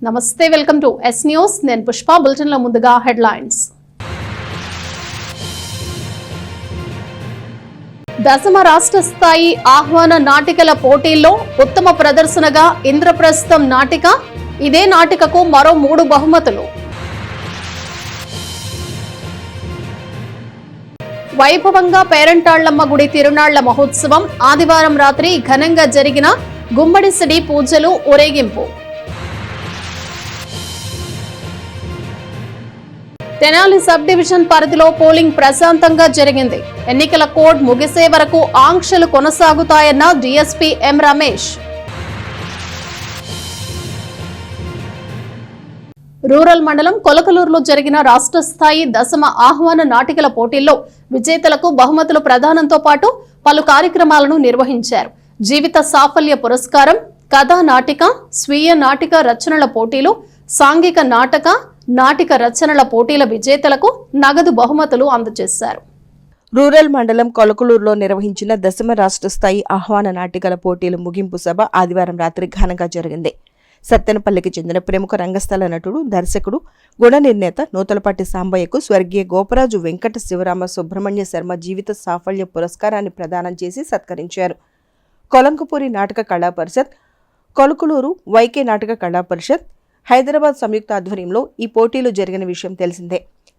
నమస్తే, welcome to yes news. నేను Pushpa. Bulletin లో ముందుగా హెడ్లైన్స్. దశమ రాష్ట్ర స్థాయి ఆహ్వాన నాటికల పోటీల్లో ఉత్తమ ప్రదర్శనగా ఇంద్రప్రస్థం నాటిక. ఇదే నాటికకు మరో 3 బహుమతులు. వైభవంగా పేరంటాళ్లమ్మ గుడి తిరునాళ్ల మహోత్సవం. ఆదివారం రాత్రి ఘనంగా జరిగిన గుమ్మడి సిడి పూజలు, ఊరేగింపు. తెనాలి సబ్ డివిజన్ పరిధిలో పోలింగ్ ప్రశాంతంగా జరిగింది. ఎన్నికల కోడ్ ముగిసే వరకు ఆంక్షలు కొనసాగుతాయన్న డీఎస్పీ ఎం రమేష్. రూరల్ మండలం కొలకలూరులో జరిగిన రాష్ట్ర స్థాయి దశమ ఆహ్వాన నాటికల పోటీల్లో విజేతలకు బహుమతుల ప్రదానంతో పాటు పలు కార్యక్రమాలను నిర్వహించారు. జీవిత సాఫల్య పురస్కారం, కథా నాటిక, స్వీయ నాటిక రచనల పోటీలు, సాంఘిక నాటిక రచనల పోటీల విజేతలకు నగదు బహుమతులు అందజేశారు. రూరల్ మండలం కొలకలూరులో నిర్వహించిన దశమ రాష్ట్ర స్థాయి ఆహ్వాన నాటికల పోటీల ముగింపు సభ ఆదివారం రాత్రి ఘనంగా జరిగింది. సత్తెనపల్లికి చెందిన ప్రముఖ రంగస్థల నటుడు, దర్శకుడు, గుణ నిర్ణేత నూతలపాటి సాంబయ్యకు స్వర్గీయ గోపరాజు వెంకట శివరామ సుబ్రహ్మణ్య శర్మ జీవిత సాఫల్య పురస్కారాన్ని ప్రదానం చేసి సత్కరించారు. కొలంకపూరి నాటక కళా పరిషత్, కొలకలూరు వైకే నాటక కళా పరిషత్, హైదరాబాద్ సంయుక్త ఆధ్వర్యంలో ఈ పోటీలు జరిగిన విషయం తెలిసిందే.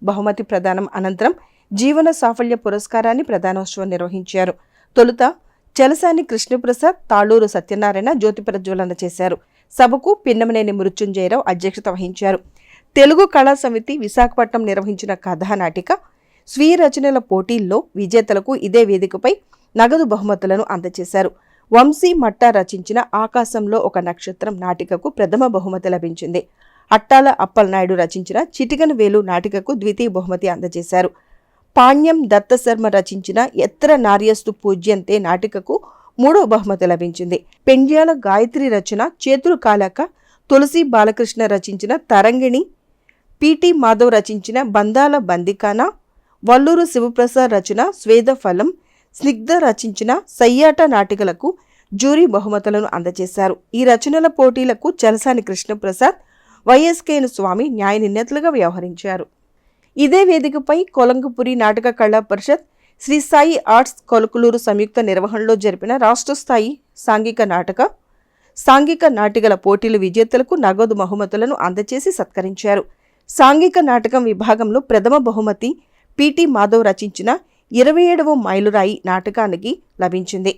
బహుమతి ప్రదానం అనంతరం జీవన సాఫల్య పురస్కారాన్ని ప్రదానోత్సవం నిర్వహించారు. తొలుత చలసాని కృష్ణప్రసాద్, తాళూరు సత్యనారాయణ జ్యోతి ప్రజ్వలన చేశారు. సభకు పిన్నమనేని మృత్యుంజయరావు అధ్యక్షత వహించారు. తెలుగు కళా సమితి విశాఖపట్నం నిర్వహించిన కథానాటిక, స్వీయ రచనల పోటీల్లో విజేతలకు ఇదే వేదికపై నగదు బహుమతులను అందజేశారు. వంశీ మట్టా రచించిన ఆకాశంలో ఒక నక్షత్రం నాటికకు ప్రథమ బహుమతి లభించింది. అట్టాల అప్పలనాయుడు రచించిన చిటికన వేలు నాటికకు ద్వితీయ బహుమతి అందజేశారు. పాణ్యం దత్తశర్మ రచించిన ఎత్ర నార్యస్తు పూజ్యంతే నాటికకు 3వ బహుమతి లభించింది. పెండ్యాల గాయత్రి రచన చేతులు కాలాక, తులసి బాలకృష్ణ రచించిన తరంగిణి, పిటి మాధవ్ రచించిన బంధాల బందికానా, వల్లూరు శివప్రసాద్ రచన స్వేద ఫలం, స్నిగ్ధ రచించిన సయ్యాట నాటికలకు జ్యూరీ బహుమతులను అందజేశారు. ఈ రచనల పోటీలకు చలసాని కృష్ణప్రసాద్, వైఎస్కేను స్వామి న్యాయ నిర్ణేతలుగా వ్యవహరించారు. ఇదే వేదికపై కొలంకపురి నాటక కళా పరిషత్, శ్రీ సాయి ఆర్ట్స్ కొలకలూరు సంయుక్త నిర్వహణలో జరిపిన రాష్ట్ర స్థాయి సాంఘిక నాటికల పోటీల విజేతలకు నగదు బహుమతులను అందజేసి సత్కరించారు. సాంఘిక నాటకం విభాగంలో ప్రథమ బహుమతి పిటి మాధవ్ రచించిన 27వ మైలురాయి నాటకానికి లభించింది.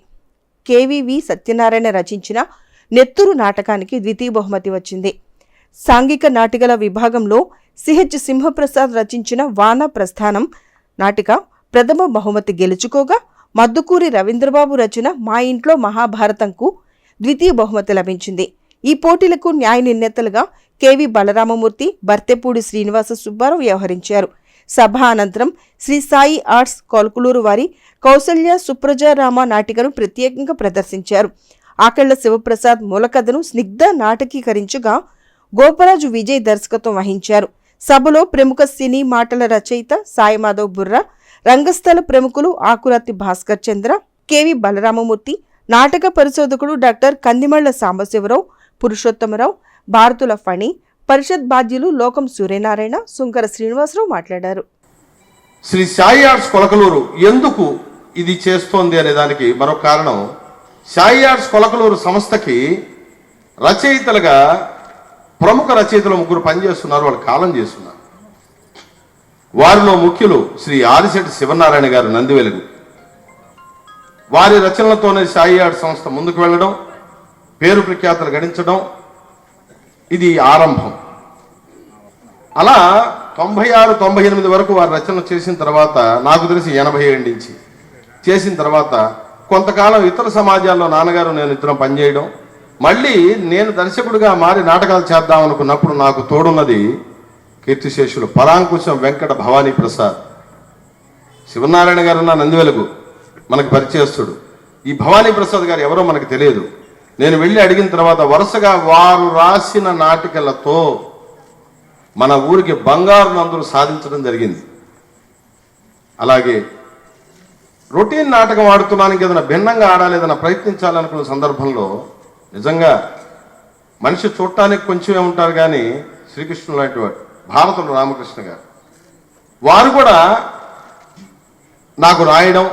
కేవీవి సత్యనారాయణ రచించిన నెత్తురు నాటకానికి ద్వితీయ బహుమతి వచ్చింది. సాంఘిక నాటికల విభాగంలో సిహెచ్ సింహప్రసాద్ రచించిన వాన ప్రస్థానం నాటిక ప్రథమ బహుమతి గెలుచుకోగా, మద్దుకూరి రవీంద్రబాబు రచన మా ఇంట్లో మహాభారతంకు ద్వితీయ బహుమతి లభించింది. ఈ పోటీలకు న్యాయ నిర్ణేతలుగా కెవి బలరామమూర్తి, బర్తెపూడి శ్రీనివాస సుబ్బారావు వ్యవహరించారు. సభ అనంతరం శ్రీ సాయి ఆర్ట్స్ కొలకలూరు వారి కౌసల్య సుప్రజారామ నాటికను ప్రత్యేకంగా ప్రదర్శించారు. ఆకళ్ల శివప్రసాద్ మూలకథను స్నిగ్ధ నాటకీకరించగా గోపరాజు విజయ్ దర్శకత్వం వహించారు. సభలో ప్రముఖ సినీ మాటల రచయిత సాయిమాధవ్ బుర్రా, రంగస్థల ప్రముఖులు ఆకురాతి భాస్కర్ చంద్ర, కెవి బలరామమూర్తి, నాటక పరిశోధకుడు డాక్టర్ కందిమళ్ల సాంబశివరావు, పురుషోత్తమరావు, భారతుల ఫణి, పరిషత్ బాధ్యులు లోకం సూర్యనారాయణ, సుంకర శ్రీనివాసరావు మాట్లాడారు. శ్రీ సాయి ఆర్ట్స్ కొలకలూరు ఎందుకు ఇది చేస్తోంది అనే దానికి మరొక కారణం, సాయి ఆర్ట్స్ కొలకలూరు సంస్థకి రచయితలుగా ప్రముఖ రచయితలు 3 పనిచేస్తున్నారు. వాళ్ళు కాలం చేస్తున్నారు. వారిలో ముఖ్యులు శ్రీ ఆదిశెట్టి శివనారాయణ గారు, నందివెలుగు. వారి రచనలతోనే సాయి ఆర్ట్స్ సంస్థ ముందుకు వెళ్ళడం, పేరు ప్రఖ్యాతలు గడించడం ఇది ఆరంభం. అలా 96-98 వరకు వారి రచనలు చేసిన తర్వాత, నాకు తెలిసి 87 నుంచి చేసిన తర్వాత కొంతకాలం ఇతర సమాజాల్లో నాన్నగారు నేను ఇద్దరం పనిచేయడం, మళ్ళీ నేను దర్శకుడిగా మారి నాటకాలు చేద్దాం అనుకున్నప్పుడు నాకు తోడున్నది కీర్తిశేషులు పరాంకుశం వెంకట భవానీ ప్రసాద్. శివనారాయణ గారు ఉన్న నందివెలుగు మనకు పరిచయస్తుడు. ఈ భవానీ ప్రసాద్ గారు ఎవరో మనకు తెలియదు. నేను వెళ్ళి అడిగిన తర్వాత వరుసగా వారు రాసిన నాటికలతో మన ఊరికి బంగారు నందులు సాధించడం జరిగింది. అలాగే రొటీన్ నాటకం ఆడుతున్నానికి ఏదైనా భిన్నంగా ఆడాలి, ఏదైనా ప్రయత్నించాలనుకున్న సందర్భంలో నిజంగా మనిషి చూడటానికి కొంచెమే ఉంటారు కానీ శ్రీకృష్ణుడు లాంటి వాడు, భారతంలో రామకృష్ణ గారు, వారు కూడా నాకు రాయడం,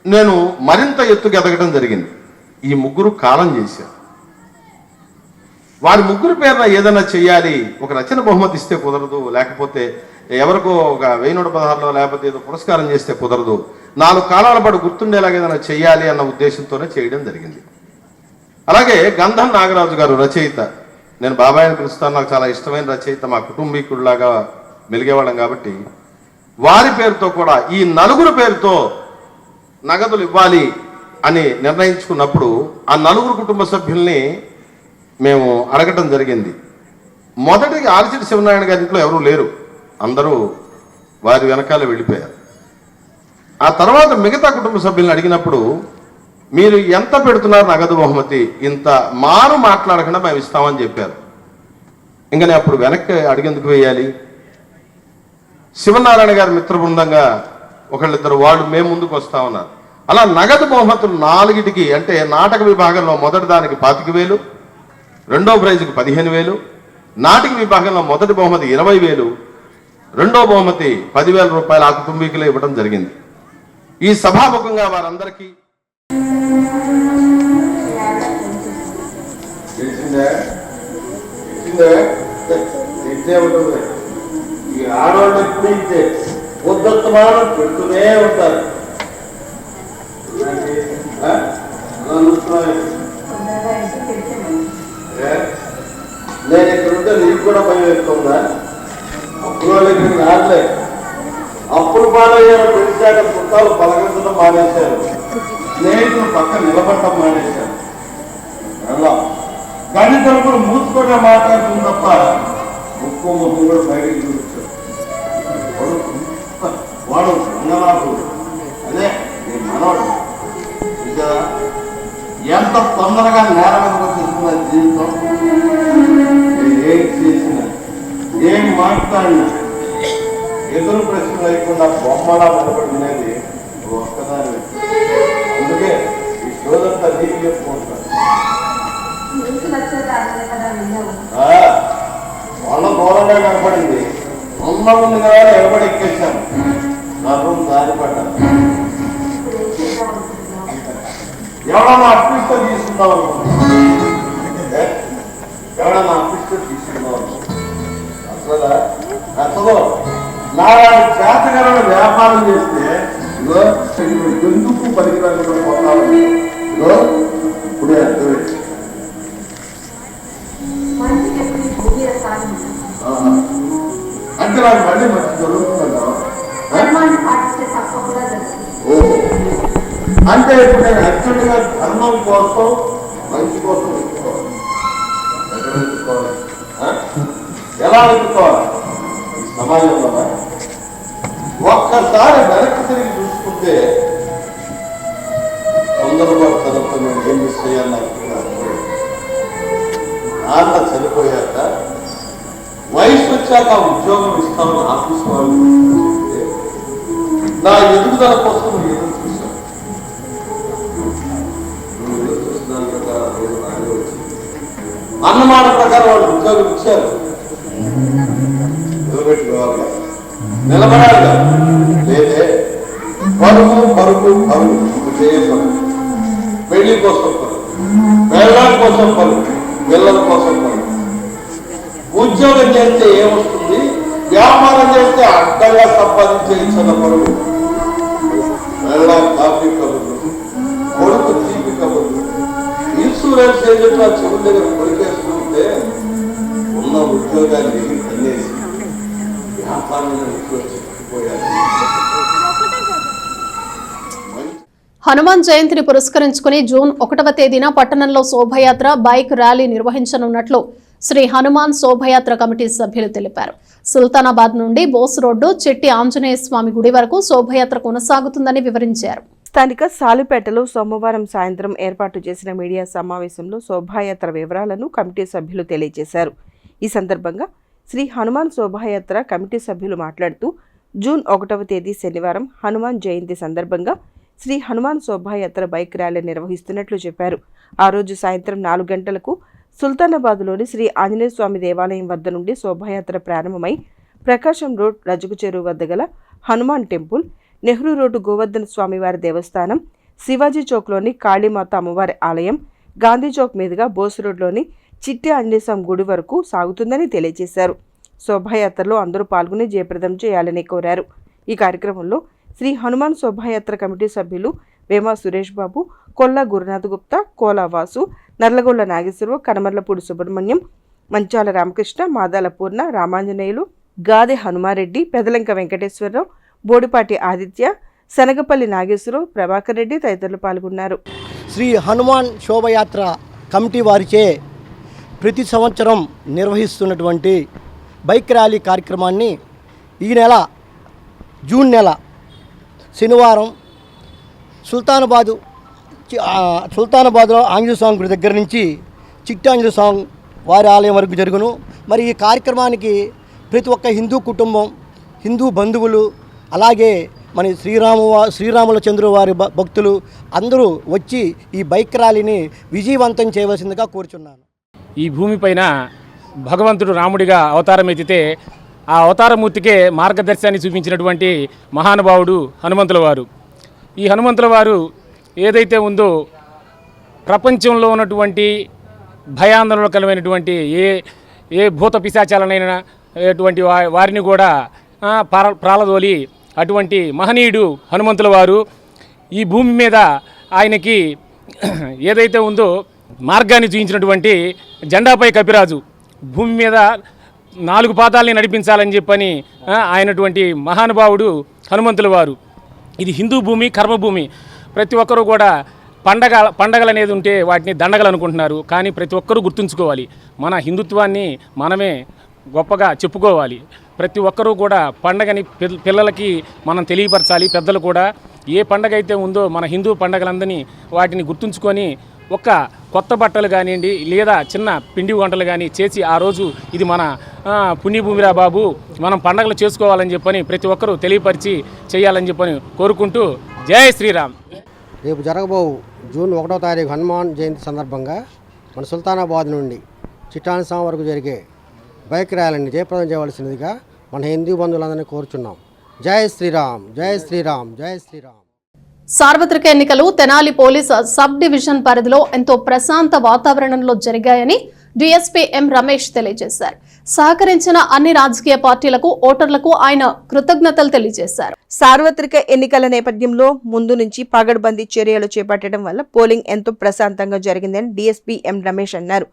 నేను మరింత ఎత్తుకు ఎదగడం జరిగింది. ఈ ముగ్గురు కాలం చేశారు. వారి ముగ్గురు పేరున ఏదైనా చెయ్యాలి, ఒక రచన బహుమతి ఇస్తే కుదరదు, లేకపోతే ఎవరికో ఒక 1116లో లేకపోతే ఏదో పురస్కారం చేస్తే కుదరదు, 4 కాలాల పాటు గుర్తుండేలాగా ఏదైనా చెయ్యాలి అన్న ఉద్దేశంతోనే చేయడం జరిగింది. అలాగే గంధం నాగరాజు గారు రచయిత, నేను బాబాయ్ అని పిలుస్తాను, నాకు చాలా ఇష్టమైన రచయిత, మా కుటుంబీకుడిలాగా మెలిగేవాళ్ళం కాబట్టి వారి పేరుతో కూడా ఈ 4 పేరుతో నగదులు ఇవ్వాలి అని నిర్ణయించుకున్నప్పుడు ఆ 4 కుటుంబ సభ్యుల్ని మేము అడగటం జరిగింది. మొదటికి ఆర్చిటి శివనారాయణ గారి ఇంట్లో ఎవరూ లేరు, అందరూ వారి వెనకాల వెళ్ళిపోయారు. ఆ తర్వాత మిగతా కుటుంబ సభ్యులను అడిగినప్పుడు మీరు ఎంత పెడుతున్నారు నగదు బహుమతి, ఇంత మారు మాట్లాడకుండా మేము ఇస్తామని చెప్పారు. ఇంకా నేను అప్పుడు వెనక్కి అడిగేందుకు వేయాలి. శివనారాయణ గారి మిత్ర బృందంగా ఒకళ్ళిద్దరు వాళ్ళు మేము ముందుకు వస్తామన్నారు. అలా నగదు బహుమతులు 4టికి, అంటే నాటక విభాగంలో మొదటి దానికి 25,000, రెండో ప్రైజుకి 15,000, నాటక విభాగంలో మొదటి బహుమతి 20,000, రెండో బహుమతి 10,000 రూపాయలు ఆ కుటుంబీకులే ఇవ్వడం జరిగింది. ఈ సభాముఖంగా వారందరికీ ఈ ఆడవాళ్ళు ఎప్పుడు ఇంతే ఉద్దత్తమానం పెడుతూనే ఉంటారు. నేను ఇక్కడ ఉంటే నీకు కూడా భయం ఎక్కుతుందా? అప్పుడు వాళ్ళు ఇక్కడ రాలే, అప్పుడు పాలయ్యారు, తెలిసాక చుట్టాలు పలకరించడం మానేశారు, స్నేహితులు పక్క నిలబడటం మానేశారు. అలా గని తలుపులు మూసుకొని మాట్లాడుతుంది తప్ప ముక్కు ముక్కు కూడా బయటికి చూపించారు. వాడు రంగనాథు, అదే నీ మనవాడు ఇంకా ఎంత తొందరగా నేరం వచ్చేస్తున్న జీవితం. ఏం చేసినా ఏం మాట్లాడినా ఎదురు ప్రశ్న లేకుండా బొమ్మలా నిలబడినది ఒక్కదాని. అందుకే ఈ షోదంతా నీకు చెప్పుకుంటాను. వాళ్ళ దూరంగా కనపడింది, ఉన్న ఉంది కదా ఎవరు ఎక్కేశాను, నా రూమ్ దారిపడ్డాను. ఎవడన్నా అప్పిస్తో తీసుకుందాం అనుకుంటున్నా, ఎవడన్నా అప్పిస్తో తీసుకుందాం అనుకుంటున్నా. అసలు నారాయణ చేతగానే వ్యాపారం చేస్తే ఇదో ఎందుకు పనికిరాకుండా పోతాను. ఇదో ఇప్పుడే అర్థమైంది. అంటే నాకు మళ్ళీ మంచి జరుగుతుందా? ఓహో, అంటే ఇప్పుడు నేను అర్జెంటుగా ధర్మం కోసం మంచి కోసం వెతుక్కోవాలి. ఎక్కడ వెతుక్కోవాలి? ఎలా వెతుక్కోవాలి? ఈ సమాజంలో ఒక్కసారి వెనక్కి తిరిగి చూసుకుంటే తొందరపాటు తరపు నేను ఏం మిస్ చేయాలని అనుకున్నాను. నాన్న చనిపోయాక వయసు వచ్చాక ఉద్యోగం ఇస్తామని ఆఫీస్ వాళ్ళు నా ఎదుగుదల కోసం నువ్వు ఎదురు చూశాను. నువ్వు ఎదురు చూసిన దాని ప్రకారం రోజు నానే వచ్చింది. అన్నమాట ప్రకారం వాళ్ళు ఉద్యోగం ఇచ్చారు. నిలబెట్టుకోవాలి, నిలబడాలి. లేదే పరుగు పరుగు పరుగు చేయకూడదు. పెళ్లి కోసం పరుగు, పిల్లల కోసం పరుగు, పిల్లల కోసం పరుగు. ఉద్యోగం చేస్తే ఏమొస్తుంది? వ్యాపారం చేస్తే అడ్డంగా సంపాదించే ఇచ్చిన పరుగు. పిల్ల కాఫీ కబుర్లు, కొడుకు తీపి కబుర్లు, ఇన్సూరెన్స్ ఏజెంట్ చెవుల దగ్గర కొడుకేసుకుంటే ఉన్న ఉద్యోగాన్ని కన్నేసి వ్యాపారం చిక్కిపోయారు. హనుమాన్ జయంతిని పురస్కరించుకుని జూన్ 1వ తేదీన పట్టణంలో శోభయాత్ర, బైక్ ర్యాలీ నిర్వహించనున్నట్లు శ్రీ హనుమాన్ శోభయాత్ర కమిటీ సభ్యులు తెలిపారు. సుల్తానాబాద్ నుండి బోస్ రోడ్డు, చెట్టి ఆంజనేయ స్వామి గుడి వరకు శోభయాత్ర కొనసాగుతుందని వివరించారు. స్థానిక సాలుపేటలో సోమవారం సాయంత్రం ఏర్పాటు చేసిన మీడియా సమావేశంలో శోభాయాత్ర వివరాలను కమిటీ సభ్యులు తెలియజేశారు. ఈ సందర్భంగా శ్రీ హనుమాన్ శోభాయాత్ర కమిటీ సభ్యులు మాట్లాడుతూ జూన్ 1వ తేదీ శనివారం హనుమాన్ జయంతి సందర్భంగా శ్రీ హనుమాన్ శోభాయాత్ర బైక్ ర్యాలీ నిర్వహిస్తున్నట్లు చెప్పారు. ఆ రోజు సాయంత్రం 4 గంటలకు సుల్తానాబాద్లోని శ్రీ ఆంజనేయ స్వామి దేవాలయం వద్ద నుండి శోభాయాత్ర ప్రారంభమై ప్రకాశం రోడ్ రజకు చెరువు వద్ద గల హనుమాన్ టెంపుల్, నెహ్రూ రోడ్డు గోవర్ధన స్వామివారి దేవస్థానం, శివాజీ చౌక్లోని కాళీమాత అమ్మవారి ఆలయం, గాంధీ చౌక్ మీదుగా బోస్ రోడ్లోని చిట్టి ఆంజనేయ స్వామి గుడి వరకు సాగుతుందని తెలియజేశారు. శోభాయాత్రలో అందరూ పాల్గొని జయప్రదం చేయాలని కోరారు. ఈ కార్యక్రమంలో శ్రీ హనుమాన్ శోభాయాత్ర కమిటీ సభ్యులు వేమా సురేష్ బాబు, కొల్లా గురునాథ్ గుప్తా, కోలా వాసు, నర్లగొండ నాగేశ్వరరావు, కనమర్లపూడి సుబ్రహ్మణ్యం, మంచాల రామకృష్ణ, మాదాల పూర్ణ, రామాంజనేయులు, గాదె హనుమారెడ్డి, పెదలంక వెంకటేశ్వరరావు, బోడిపాటి ఆదిత్య, శనగపల్లి నాగేశ్వరరావు, ప్రభాకర్ రెడ్డి తదితరులు పాల్గొన్నారు. శ్రీ హనుమాన్ శోభయాత్ర కమిటీ వారిచే ప్రతి సంవత్సరం నిర్వహిస్తున్నటువంటి బైక్ ర్యాలీ కార్యక్రమాన్ని ఈ నెల జూన్ నెల శనివారం సుల్తానాబాద్లో ఆంజనేయ స్వామి గుడి దగ్గర నుంచి చిట్టి ఆంజనేయ స్వామి వారి ఆలయం వరకు జరుగును. మరి ఈ కార్యక్రమానికి ప్రతి ఒక్క హిందూ కుటుంబం, హిందూ బంధువులు, అలాగే మన శ్రీరాముల చంద్రు వారి భక్తులు అందరూ వచ్చి ఈ బైక్ ర్యాలీని విజయవంతం చేయవలసిందిగా కోరుచున్నాను. ఈ భూమిపైన భగవంతుడు రాముడిగా అవతారం ఎత్తితే ఆ అవతారమూర్తికే మార్గదర్శనాన్ని చూపించినటువంటి మహానుభావుడు హనుమంతుల వారు. ఈ హనుమంతుల వారు ఏదైతే ఉందో ప్రపంచంలో ఉన్నటువంటి భయాందోళనకరమైనటువంటి ఏ భూత పిశాచాలనైనా అటువంటి వారిని కూడా ప్రాలదోలి అటువంటి మహనీయుడు హనుమంతుల వారు. ఈ భూమి మీద ఆయనకి ఏదైతే ఉందో మార్గాన్ని చూపించినటువంటి జెండాపై కపిరాజు, భూమి మీద 4 పాదాలని నడిపించాలని చెప్పని ఆయనటువంటి మహానుభావుడు హనుమంతుల వారు. ఇది హిందూ భూమి, కర్మభూమి. ప్రతి ఒక్కరూ కూడా పండగలు అనేది ఉంటే వాటిని దండగలు అనుకుంటున్నారు. కానీ ప్రతి ఒక్కరూ గుర్తుంచుకోవాలి, మన హిందుత్వాన్ని మనమే గొప్పగా చెప్పుకోవాలి. ప్రతి ఒక్కరూ కూడా పండగని పిల్లలకి మనం తెలియపరచాలి. పెద్దలు కూడా ఏ పండగ అయితే ఉందో మన హిందూ పండగలందరినీ వాటిని గుర్తుంచుకొని ఒక్క కొత్త బట్టలు కానివ్వండి లేదా చిన్న పిండి వంటలు కానీ చేసి ఆ రోజు ఇది మన పుణ్యభూమిరా బాబు, మనం పండగలు చేసుకోవాలని చెప్పని ప్రతి ఒక్కరూ తెలియపరిచి చేయాలని చెప్పని కోరుకుంటూ జై శ్రీరామ్. రేపు జరగబోవు జూన్ 1వ తారీఖు హనుమాన్ జయంతి సందర్భంగా మన సుల్తానాబాద్ నుండి చిట్టాని స్వామి వరకు జరిగే బైక్ ర్యాలీని జయప్రదం చేయవలసినదిగా మన హిందూ బంధువులందరినీ కోరుచున్నాం. జై శ్రీరామ్, జై శ్రీరామ్, జై శ్రీరామ్. సార్వత్రిక ఎన్నికలు తెనాలి పోలీస్ సబ్ డివిజన్ పరిధిలో ఎంతో ప్రశాంత వాతావరణంలో జరిగాయని డీఎస్పీ ఎం రమేష్ తెలియజేశారు. సహకరించిన అన్ని రాజకీయ పార్టీలకు, ఓటర్లకు ఆయన కృతజ్ఞతలు తెలియజేశారు. సార్వత్రిక ఎన్నికల నేపథ్యంలో ముందు నుంచి పగడ్బందీ చర్యలు చేపట్టడం వల్ల పోలింగ్ ఎంతో ప్రశాంతంగా జరిగిందని డీఎస్పీ ఎం రమేష్ అన్నారు.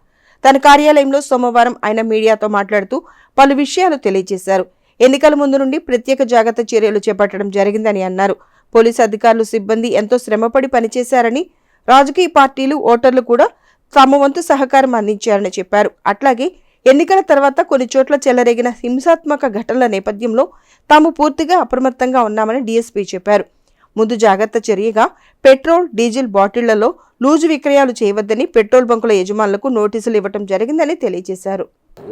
తన కార్యాలయంలో సోమవారం ఆయన మీడియాతో మాట్లాడుతూ పలు విషయాలు తెలియజేశారు. ఎన్నికల ముందు నుండి ప్రత్యేక జాగ్రత్త చర్యలు చేపట్టడం జరిగిందని అన్నారు. పోలీసు అధికారులు, సిబ్బంది ఎంతో శ్రమపడి పనిచేశారని, రాజకీయ పార్టీలు, ఓటర్లు కూడా తమ వంతు సహకారం అందించారని చెప్పారు. అట్లాగే ఎన్నికల తర్వాత కొన్ని చోట్ల చెలరేగిన హింసాత్మక ఘటనల నేపథ్యంలో తాము పూర్తిగా అప్రమత్తంగా ఉన్నామని డీఎస్పీ చెప్పారు. ముందు జాగ్రత్త చర్యగా పెట్రోల్, డీజిల్ బాటిళ్లలో లూజు విక్రయాలు చేయవద్దని పెట్రోల్ బంకుల యజమానులకు నోటీసులు ఇవ్వడం జరిగిందని తెలియజేశారు.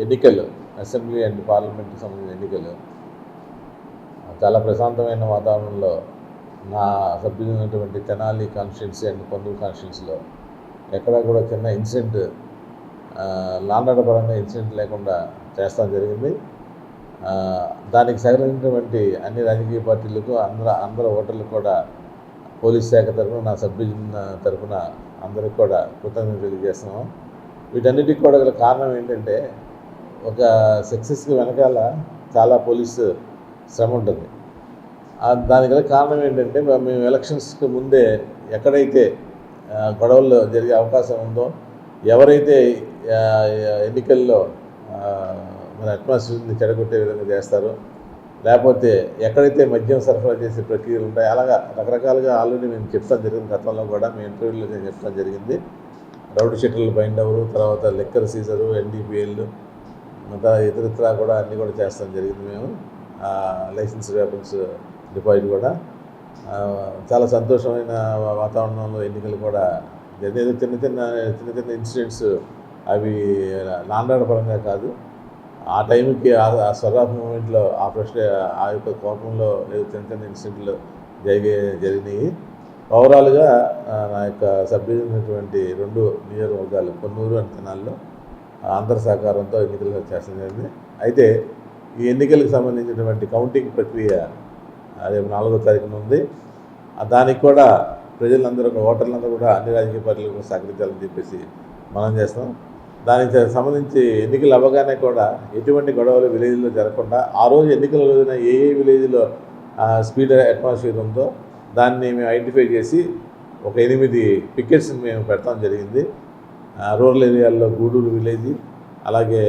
ఎన్నికలు, అసెంబ్లీ అండ్ పార్లమెంట్కి సంబంధించిన ఎన్నికలు చాలా ప్రశాంతమైన వాతావరణంలో నా సభ్యులైనటువంటి తెనాలి కాన్స్టిట్యున్సీ అండ్ పొందూరు కాన్స్టిట్యున్సీలో ఎక్కడా కూడా చిన్న ఇన్సిడెంట్, లాండ్ పరంగా ఇన్సిడెంట్ లేకుండా చేస్తాం జరిగింది. దానికి సహకరించినటువంటి అన్ని రాజకీయ పార్టీలకు, అందరు ఓటర్లకు కూడా పోలీస్ శాఖ తరఫున, నా సభ్యుల తరఫున అందరికి కూడా కృతజ్ఞతలు తెలియజేస్తున్నాం. వీటన్నిటికి కూడా గల కారణం ఏంటంటే ఒక సక్సెస్కి వెనకాల చాలా పోలీసు శ్రమ ఉంటుంది. దానికి గల కారణం ఏంటంటే మేము ఎలక్షన్స్కి ముందే ఎక్కడైతే గొడవలు జరిగే అవకాశం ఉందో, ఎవరైతే ఎన్నికల్లో మన అట్మాస్ఫియర్ని చెడగొట్టే విధంగా చేస్తారో, లేకపోతే ఎక్కడైతే మద్యం సరఫరా చేసే ప్రక్రియలు ఉంటాయో, అలాగా రకరకాలుగా ఆల్రెడీ నేను చెప్తాను జరిగింది. గతంలో కూడా మీ ఇంటర్వ్యూలో నేను చెప్తాను జరిగింది. రౌడీ షీటర్లు బైండ్ అవరు, తర్వాత లెక్కర్ సీజరు, ఎన్డీపీఎల్, ఇతరత్రా కూడా అన్నీ కూడా చేస్తాం జరిగింది. మేము లైసెన్స్ వెపన్స్ డిపాజిట్ కూడా చాలా సంతోషమైన వాతావరణంలో ఎన్నికలు కూడా జరిగేది. చిన్న చిన్న ఇన్సిడెంట్స్, అవి లాండ్ పరంగా కాదు, ఆ టైంకి ఆ స్వరాఫ్ మూమెంట్లో ఆ యొక్క కోపంలో చిన్న ఇన్సిడెంట్లు జరిగినాయి. ఓవరాల్గా నా యొక్క సభ్యులైనటువంటి 2 నియోజకవర్గాలు పొన్నూరు అండ్ తెనాలిలో అందరి సహకారంతో ఎన్నికలు చేస్తడం జరిగింది. అయితే ఈ ఎన్నికలకు సంబంధించినటువంటి కౌంటింగ్ ప్రక్రియ రేపు 4వ తారీఖున ఉంది. దానికి కూడా ప్రజలందరూ ఓటర్లందరూ కూడా అన్ని రాజకీయ పార్టీలకు సహకరించాలని చెప్పేసి మనం చేస్తాం. దానికి సంబంధించి ఎన్నికలు అవ్వగానే కూడా ఎటువంటి గొడవలు విలేజ్లో జరగకుండా ఆ రోజు ఎన్నికల రోజున ఏ విలేజ్లో స్పీడ్ అట్మాస్ఫియర్ ఉందో దాన్ని మేము ఐడెంటిఫై చేసి ఒక 8 పికెట్స్ మేము పెడతాం జరిగింది. రూరల్ ఏరియాల్లో గూడూరు విలేజ్, అలాగే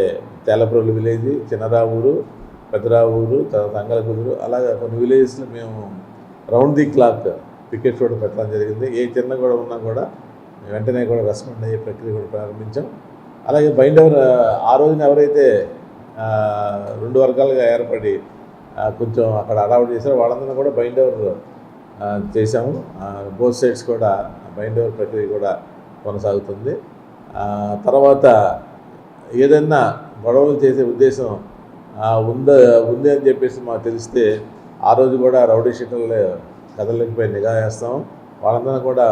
తేలప్రోలు విలేజ్, చిన్నరావూరు, పెద్దరావూరు, తర్వాత అంగలగుదురు, అలాగే కొన్ని విలేజెస్లో మేము రౌండ్ ది క్లాక్ పికెట్స్ కూడా పెట్టడం జరిగింది. ఏ చిన్న గొడవ ఉన్నా కూడా వెంటనే కూడా రెస్పాండ్ అయ్యే ప్రక్రియ కూడా ప్రారంభించాం. అలాగే బైండ్ ఓవర్ ఆ రోజున ఎవరైతే 2 వర్గాలుగా ఏర్పడి కొంచెం అక్కడ అడావుట్ చేశారో వాళ్ళందరూ కూడా బైండ్ ఓవర్ చేశాము. బోత్ సైడ్స్ కూడా బైండ్ ఓవర్ ప్రక్రియ కూడా కొనసాగుతుంది. తర్వాత ఏదైనా గొడవలు చేసే ఉద్దేశం ఉంది అని చెప్పేసి మాకు తెలిస్తే ఆ రోజు కూడా రౌడీ షీటర్లు కథలపై నిఘా వేస్తాం. వాళ్ళందరూ కూడా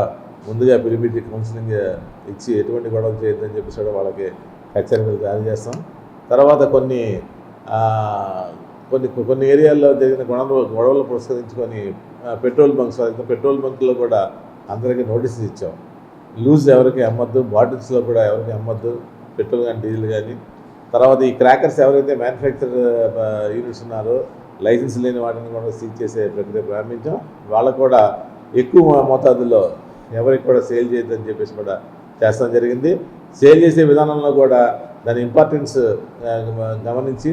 ముందుగా పిలిపించి కౌన్సిలింగ్ ఇచ్చి ఎటువంటి గొడవలు చేయొద్దని చెప్పేసి కూడా వాళ్ళకి హెచ్చరికలు జారీ చేస్తాం. తర్వాత కొన్ని ఏరియాల్లో జరిగిన గొడవలు పురస్కరించుకొని పెట్రోల్ బంక్లో కూడా అందరికీ నోటీసులు ఇచ్చాం. లూజ్ ఎవరికి అమ్మద్దు, బాటిల్స్లో కూడా ఎవరికి అమ్మద్దు, పెట్రోల్ కానీ డీజిల్ కానీ. తర్వాత ఈ క్రాకర్స్ ఎవరైతే మ్యానుఫ్యాక్చర్ యూనిట్స్ ఉన్నారో లైసెన్స్ లేని వాటిని కూడా సీజ్ చేసే ప్రక్రియ ప్రారంభించాం. వాళ్ళకు కూడా ఎక్కువ మోతాదులో ఎవరికి కూడా సేల్ చేయొద్దని చెప్పేసి కూడా చేస్తాం జరిగింది. సేల్ చేసే విధానంలో కూడా దాని ఇంపార్టెన్స్ గమనించి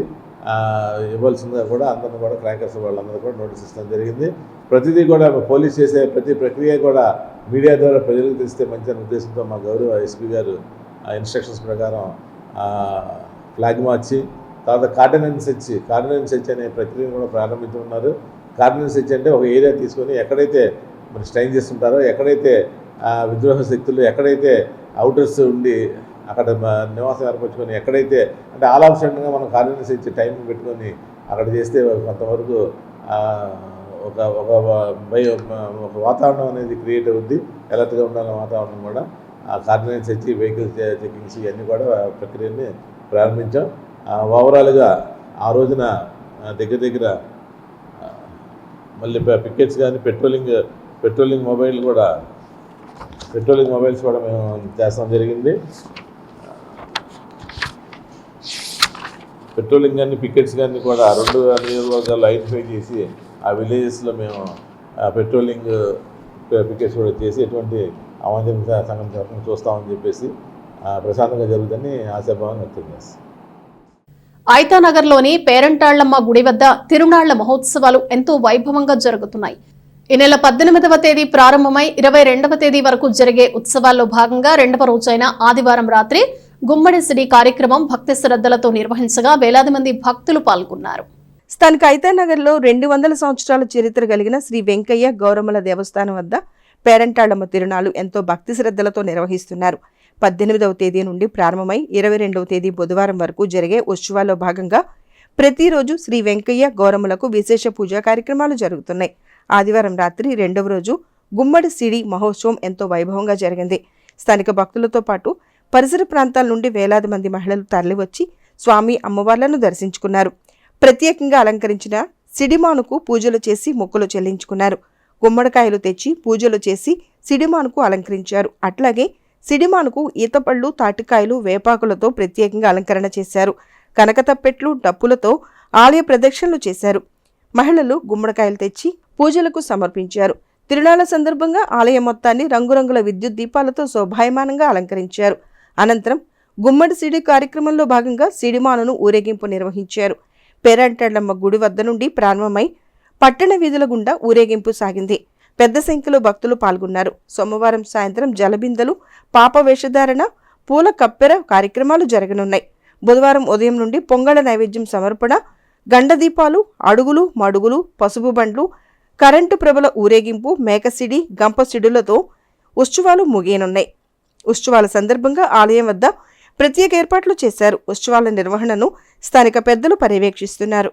ఇవ్వాల్సిందిగా కూడా అందరిని కూడా క్రాకర్స్ వాళ్ళందరూ కూడా నోటీస్ ఇస్తాం జరిగింది. ప్రతిదీ కూడా పోలీస్ చేసే ప్రతి ప్రక్రియ కూడా మీడియా ద్వారా ప్రజలకు తెలిస్తే మంచి ఉద్దేశంతో మా గౌరవ ఎస్పీ గారు ఇన్స్ట్రక్షన్స్ ప్రకారం ఫ్లాగ్ మార్చి తర్వాత కార్డినెన్స్ హెచ్ అనే ప్రక్రియను కూడా ప్రారంభించుకున్నారు. కార్డినెన్స్ హెచ్ అంటే ఒక ఏరియా తీసుకొని ఎక్కడైతే మరి స్ట్రైన్ చేస్తుంటారో, ఎక్కడైతే విద్రోహ శక్తులు, ఎక్కడైతే అవుటర్స్ ఉండి అక్కడ నివాసం ఏర్పరచుకొని, ఎక్కడైతే అంటే ఆల్ ఆప్షన్గా మనం కార్డినెన్స్ ఇచ్చి టైం పెట్టుకొని అక్కడ చేస్తే కొంతవరకు ఒక వాతావరణం అనేది క్రియేట్ అవుద్ది. అలర్ట్గా ఉండాలన్న వాతావరణం కూడా ఆ కార్డినెన్స్ ఇచ్చి వెహికల్ చెకింగ్స్ ఇవన్నీ కూడా ప్రక్రియని ప్రారంభించాం. ఓవరాల్గా ఆ రోజున దగ్గర మళ్ళీ పికెట్స్ కానీ పెట్రోలింగ్ మొబైల్స్ కూడా మేము చేస్తాం జరిగింది. పెట్రోలింగ్ కానీ పికెట్స్ కానీ కూడా 2 నియోజకవర్గాల్లో ఐడెంటిఫై చేసి ఆ విలేజెస్లో మేము పెట్రోలింగ్ పికెట్స్ కూడా చేసి ఎటువంటి అవాంఛనీయ సంఘటన చూస్తామని చెప్పేసి ప్రశాంతంగా జరుగుతుందని ఆశాభావం వ్యక్తం చేస్తాం. ఐతానగర్లోని పేరంటాళ్లమ్మ గుడి వద్ద తిరునాళ్ల మహోత్సవాలు ఎంతో వైభవంగా జరుగుతున్నాయి. ఈ నెల 18వ తేదీ ప్రారంభమై 22వ తేదీ వరకు జరిగే ఉత్సవాల్లో భాగంగా 2వ రోజైన ఆదివారం రాత్రి గుమ్మడి సిడి కార్యక్రమం భక్తి శ్రద్ధలతో నిర్వహించగా వేలాది మంది భక్తులు పాల్గొన్నారు. స్థానిక ఐతానగర్లో 200 సంవత్సరాల చరిత్ర కలిగిన శ్రీ వెంకయ్య గౌరమ్మల దేవస్థానం వద్ద పేరంటాళ్లమ్మ తిరునాళ్లు ఎంతో భక్తి శ్రద్ధలతో నిర్వహిస్తున్నారు. 18వ తేదీ నుండి ప్రారంభమై 22వ తేదీ బుధవారం వరకు జరిగే ఉత్సవాల్లో భాగంగా ప్రతిరోజు శ్రీ వెంకయ్య గౌరమ్మలకు విశేష పూజా కార్యక్రమాలు జరుగుతున్నాయి. ఆదివారం రాత్రి 2వ రోజు గుమ్మడి సిడి మహోత్సవం ఎంతో వైభవంగా జరిగింది. స్థానిక భక్తులతో పాటు పరిసర ప్రాంతాల నుండి వేలాది మంది మహిళలు తరలివచ్చి స్వామి అమ్మవార్లను దర్శించుకున్నారు. ప్రత్యేకంగా అలంకరించిన సిడిమానుకు పూజలు చేసి మొక్కులు చెల్లించుకున్నారు. గుమ్మడికాయలు తెచ్చి పూజలు చేసి సిడిమానుకు అలంకరించారు. అట్లాగే సిడిమానుకు ఈతపళ్ళు, తాటికాయలు, వేపాకులతో ప్రత్యేకంగా అలంకరణ చేశారు. కనకతప్పెట్లు, డప్పులతో ఆలయ ప్రదక్షిణలు చేశారు. మహిళలు గుమ్మడికాయలు తెచ్చి పూజలకు సమర్పించారు. తిరునాళ్ల సందర్భంగా ఆలయం మొత్తాన్ని రంగురంగుల విద్యుత్ దీపాలతో శోభాయమానంగా అలంకరించారు. అనంతరం గుమ్మడి సిడి కార్యక్రమంలో భాగంగా సిడిమానును ఊరేగింపు నిర్వహించారు. పేరంటాళ్లమ్మ గుడి వద్ద నుండి ప్రారంభమై పట్టణ వీధుల గుండా ఊరేగింపు సాగింది. పెద్ద సంఖ్యలో భక్తులు పాల్గొన్నారు. సోమవారం సాయంత్రం జలబిందెలు, పాప వేషధారణ, పూల కప్పెర కార్యక్రమాలు జరగనున్నాయి. బుధవారం ఉదయం నుండి పొంగళ నైవేద్యం సమర్పణ, గండదీపాలు, అడుగులు, మడుగులు, పసుపు బండ్లు, కరెంటు ప్రభల ఊరేగింపు, మేకసిడి, గంపసిడులతో ఉత్సవాలు ముగియనున్నాయి. ఉత్సవాల సందర్భంగా ఆలయం వద్ద ప్రత్యేక ఏర్పాట్లు చేశారు. ఉత్సవాల నిర్వహణను స్థానిక పెద్దలు పర్యవేక్షిస్తున్నారు.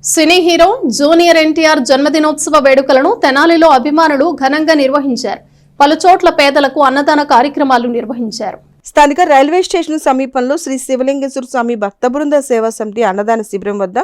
సినీ హీరో జూనియర్ ఎన్టీఆర్ జన్మదినోత్సవ వేడుకలను తెనాలిలో అభిమానులు ఘనంగా నిర్వహించారు. పలు చోట్ల పేదలకు అన్నదాన కార్యక్రమాలు నిర్వహించారు. స్థానిక రైల్వే స్టేషన్ సమీపంలో శ్రీ శివలింగేశ్వర స్వామి భక్త బృంద సేవా సమితి అన్నదాన శిబిరం వద్ద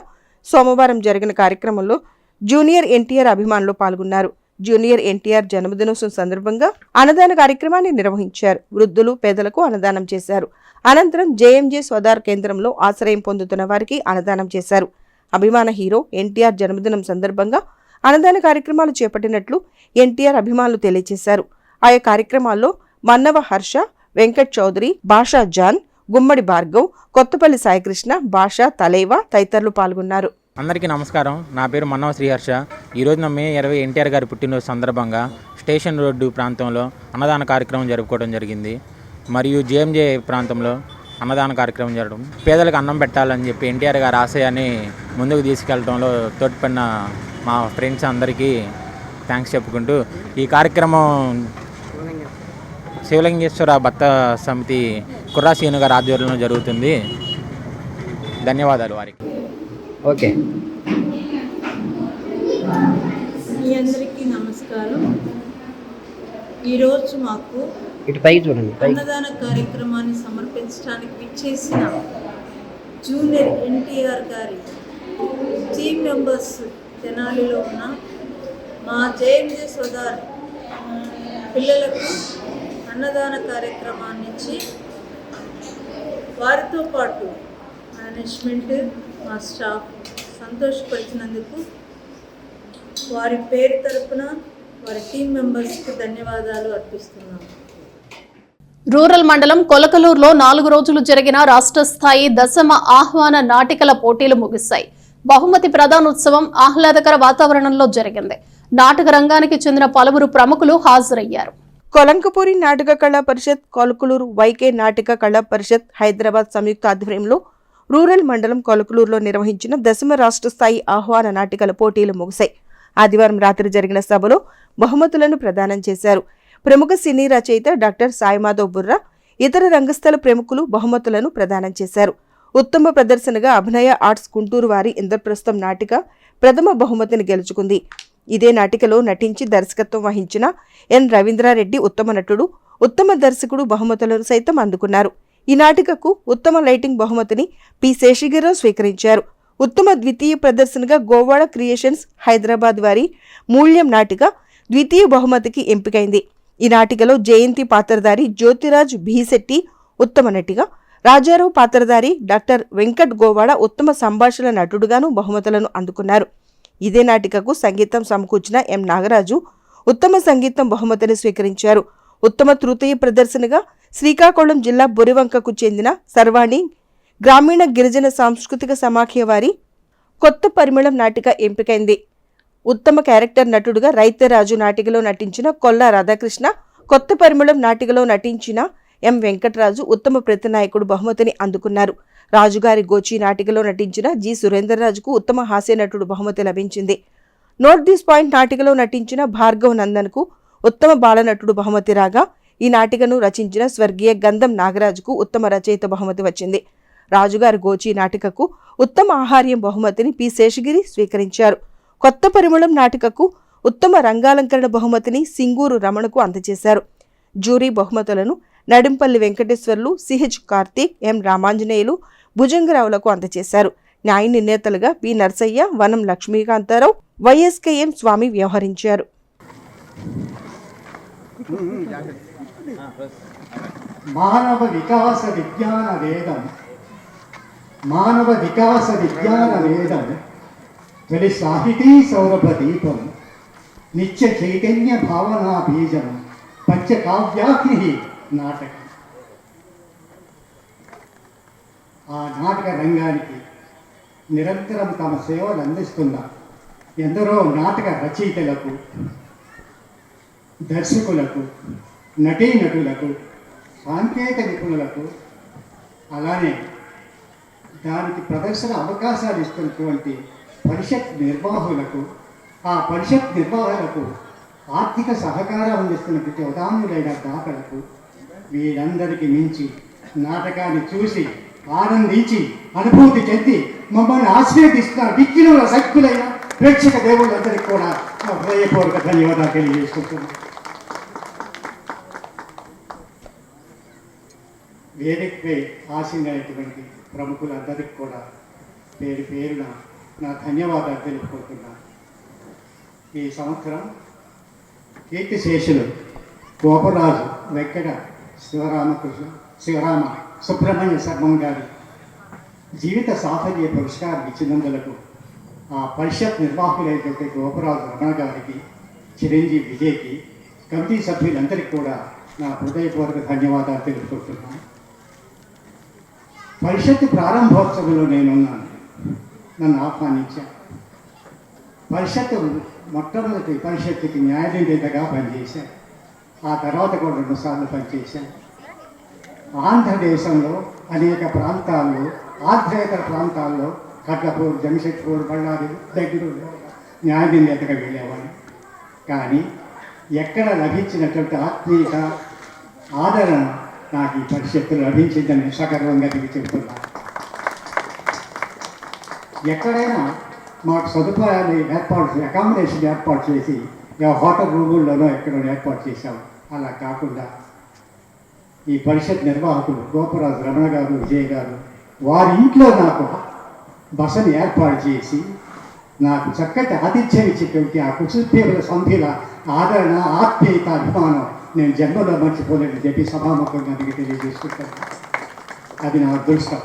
సోమవారం జరిగిన కార్యక్రమంలో జూనియర్ ఎన్టీఆర్ అభిమానులు పాల్గొన్నారు. జూనియర్ ఎన్టీఆర్ జన్మదినోత్సవం సందర్భంగా అన్నదాన కార్యక్రమాన్ని నిర్వహించారు. వృద్ధులు పేదలకు అన్నదానం చేశారు. అనంతరం జేఎంజే స్వదార్ కేంద్రంలో ఆశ్రయం పొందుతున్న వారికి అన్నదానం చేశారు. అభిమాన హీరో ఎన్టీఆర్ జన్మదినం సందర్భంగా అన్నదాన కార్యక్రమాలు చేపట్టినట్లు ఎన్టీఆర్ అభిమానులు తెలియజేశారు. ఆయా కార్యక్రమాల్లో మన్నవ హర్ష, వెంకట్ చౌదరి, భాషా జాన్, గుమ్మడి భార్గవ్, కొత్తపల్లి సాయికృష్ణ, భాషా తలేవా తదితరులు పాల్గొన్నారు. అందరికీ నమస్కారం. నా పేరు మన్నవ శ్రీహర్ష. ఈరోజున మే 20 ఎన్టీఆర్ గారి పుట్టినరోజు సందర్భంగా స్టేషన్ రోడ్డు ప్రాంతంలో అన్నదాన కార్యక్రమం జరుపుకోవడం జరిగింది. మరియు జేఎంజే ప్రాంతంలో అన్నదాన కార్యక్రమం జరగడం, పేదలకు అన్నం పెట్టాలని చెప్పి ఎన్టీఆర్ గారి ఆశయాన్ని ముందుకు తీసుకెళ్లడంలో తోడ్పడిన మా ఫ్రెండ్స్ అందరికీ థ్యాంక్స్ చెప్పుకుంటూ ఈ కార్యక్రమం శివలింగేశ్వర భక్త సమితి కుర్రాసీను గారి ఆధ్వర్యంలో జరుగుతుంది. ధన్యవాదాలు వారికి. ఓకే, మీ అందరికీ నమస్కారం. ఈరోజు మాకు ఇటు పైకి చూడండి. అన్నదాన కార్యక్రమాన్ని సమర్పించడానికి విచ్చేసిన జూనియర్ ఎన్టీఆర్ గారి టీమ్ మెంబర్స్ తెనాలిలో ఉన్న మా జేఎంజే స్వదార్ పిల్లలకు అన్నదాన కార్యక్రమాన్ని ఇచ్చి వారితో పాటు మేనేజ్మెంట్, మా స్టాఫ్ సంతోషపరిచినందుకు వారి పేరు తరపున వారి టీం మెంబర్స్కి ధన్యవాదాలు అర్పిస్తున్నాము. రూరల్ మండలం కొలకలూరులో 4 రోజులు జరిగిన రాష్ట్ర స్థాయి దశమ ఆహ్వాన నాటికల పోటీలు ముగిశాయి. బహుమతి ప్రదానోత్సవం ఆహ్లాదకర వాతావరణంలో జరిగింది. నాటక రంగానికి చెందిన పలువురు ప్రముఖులు హాజరయ్యారు. కొలంకపూరి నాటక కళా పరిషత్, కొలకలూరు వైకే నాటక కళా పరిషత్ హైదరాబాద్ సంయుక్త ఆధ్వర్యంలో రూరల్ మండలం కొలకలూరులో నిర్వహించిన దశమ రాష్ట్ర స్థాయి ఆహ్వాన నాటికల పోటీలు ముగిశాయి. ఆదివారం రాత్రి జరిగిన సభలో బహుమతులను ప్రదానం చేశారు. ప్రముఖ సినీ రచయిత డాక్టర్ సాయిమాధవ్ బుర్రా, ఇతర రంగస్థల ప్రముఖులు బహుమతులను ప్రదానం చేశారు. ఉత్తమ ప్రదర్శనగా అభినయ ఆర్ట్స్ గుంటూరు వారి ఇంద్రప్రస్థం నాటిక ప్రథమ బహుమతిని గెలుచుకుంది. ఇదే నాటికలో నటించి దర్శకత్వం వహించిన ఎన్ రవీంద్రారెడ్డి ఉత్తమ నటుడు, ఉత్తమ దర్శకుడు బహుమతులను సైతం అందుకున్నారు. ఈ నాటికకు ఉత్తమ లైటింగ్ బహుమతిని పి శేషగిరిరావు స్వీకరించారు. ఉత్తమ ద్వితీయ ప్రదర్శనగా గోవాడ క్రియేషన్స్ హైదరాబాద్ వారి మూల్యం నాటిక ద్వితీయ బహుమతికి ఎంపికైంది. ఈ నాటికలో జయంతి పాత్రధారి జ్యోతిరాజ్ భీశెట్టి ఉత్తమ నటిగా, రాజారావు పాత్రధారి డాక్టర్ వెంకట్ గోవాడ ఉత్తమ సంభాషణ నటుడుగాను బహుమతులను అందుకున్నారు. ఇదే నాటికకు సంగీతం సమకూర్చిన ఎం నాగరాజు ఉత్తమ సంగీతం బహుమతిని స్వీకరించారు. ఉత్తమ తృతీయ ప్రదర్శనగా శ్రీకాకుళం జిల్లా బొరివంకకు చెందిన సర్వాణి గ్రామీణ గిరిజన సాంస్కృతిక సమాఖ్య వారి కొత్త పరిమళం నాటిక ఎంపికైంది. ఉత్తమ క్యారెక్టర్ నటుడుగా రైతరాజు నాటికలో నటించిన కొల్లా రాధాకృష్ణ, కొత్త పరిమళం నాటికలో నటించిన ఎం వెంకటరాజు ఉత్తమ ప్రతినాయకుడు బహుమతిని అందుకున్నారు. రాజుగారి గోచి నాటికలో నటించిన జి సురేంద్రరాజుకు ఉత్తమ హాస్య నటుడు బహుమతి లభించింది. నోట్ దిస్ పాయింట్ నాటికలో నటించిన భార్గవ్ నందన్కు ఉత్తమ బాలనటుడు బహుమతి రాగా, ఈ నాటికను రచించిన స్వర్గీయ గంధం నాగరాజుకు ఉత్తమ రచయిత బహుమతి వచ్చింది. రాజుగారి గోచి నాటికకు ఉత్తమ ఆహార్యం బహుమతిని పి శేషగిరి స్వీకరించారు. కొత్త పరిమళం నాటికకు ఉత్తమ రంగాలంకరణ బహుమతిని సింగూరు రమణకు అందజేశారు. జ్యూరీ బహుమతులను నడింపల్లి వెంకటేశ్వర్లు, సిహెచ్ కార్తీక్, ఎం రామాంజనేయులు, భుజంగరావులకు అందజేశారు. న్యాయ నిర్ణేతలుగా పి నర్సయ్య, వనం లక్ష్మీకాంతారావు, వైఎస్కేఎం స్వామి వ్యవహరించారు. మానవ వికాస విజ్ఞాన వేదం తొలి సాహితీ సౌరభ దీపం నిత్య చైతన్య భావనా బీజం పంచకావ్యాగ్ని నాటకం. ఆ నాటక రంగానికి నిరంతరం తమ సేవలు అందిస్తున్న ఎందరో నాటక రచయితలకు, దర్శకులకు, నటీనటులకు, సాంకేతిక నిపుణులకు, అలానే దానికి ప్రదర్శన అవకాశాలు ఇస్తున్నటువంటి పరిషత్ నిర్వాహకులకు, ఆ పరిషత్ నిర్వాహకులకు ఆర్థిక సహకారం అందిస్తున్నటువంటి ఉదాహరణలైన దాతలకు, వీరందరికీ మించి నాటకాన్ని చూసి ఆనందించి అనుభూతి చెంది మమ్మల్ని ఆశీర్వదిస్తున్న విజ్ఞుల శక్తులైన ప్రేక్షక దేవుళ్ళందరికీ కూడా నా హృదయపూర్వక ధన్యవాదాలు తెలియజేసుకుంటున్నాను. వేదికపై ఆశీనైనటువంటి ప్రముఖులందరికీ కూడా పేరు పేరున నా ధన్యవాదాలు తెలుపుకుంటున్నాను. ఈ సంవత్సరం కీర్తిశేషులు గోపరాజు వెంకట శివరామ సుబ్రహ్మణ్య శర్మం గారి జీవిత సాఫల్య పురస్కారం ఇచ్చినందులకు ఆ పరిషత్ నిర్వాహకులైనటువంటి గోపరాజు రమణ గారికి, చిరంజీవి విజయ్కి, కమిటీ సభ్యులందరికీ కూడా నా హృదయపూర్వక ధన్యవాదాలు తెలుపుకుంటున్నాను. పరిషత్ ప్రారంభోత్సవంలో నేనున్నాను. నన్ను ఆహ్వానించాను. పరిషత్తు మొట్టమొదటి పరిషత్తుకి న్యాయనిర్ణేతగా పనిచేశాను. ఆ తర్వాత కూడా 2 సార్లు పనిచేశాను. ఆంధ్రదేశంలో అనేక ప్రాంతాల్లో, ఆంధ్రేతర ప్రాంతాల్లో కట్లపూర్, జంషెడ్పూర్, బళ్ళారి దగ్గర న్యాయనిర్ణేతగా వెళ్ళేవాడిని. కానీ ఎక్కడ లభించినటువంటి ఆత్మీయత, ఆదరణ నాకు ఈ పరిషత్తులు లభించిందని సగర్వంగా దిగి చెబుతున్నాను. ఎక్కడైనా మాకు సదుపాయాలు అకామిడేషన్ ఏర్పాటు చేసి హోటల్ రూముల్లోనో ఎక్కడో ఏర్పాటు చేశాము. అలా కాకుండా ఈ పరిషత్ నిర్వాహకులు గోపరాజు రమణ గారు, విజయ్ గారు వారి ఇంట్లో నాకు బసని ఏర్పాటు చేసి నాకు చక్కటి ఆతిథ్యం ఇచ్చేటువంటి ఆ కుటుంబ సభ్యుల ఆదరణ, ఆత్మీయత, అభిమానం నేను జన్మలో మర్చిపోలేదని చెప్పి సభాముఖంగా మీకు తెలియజేసుకుంటాను. అది నా అదృష్టం.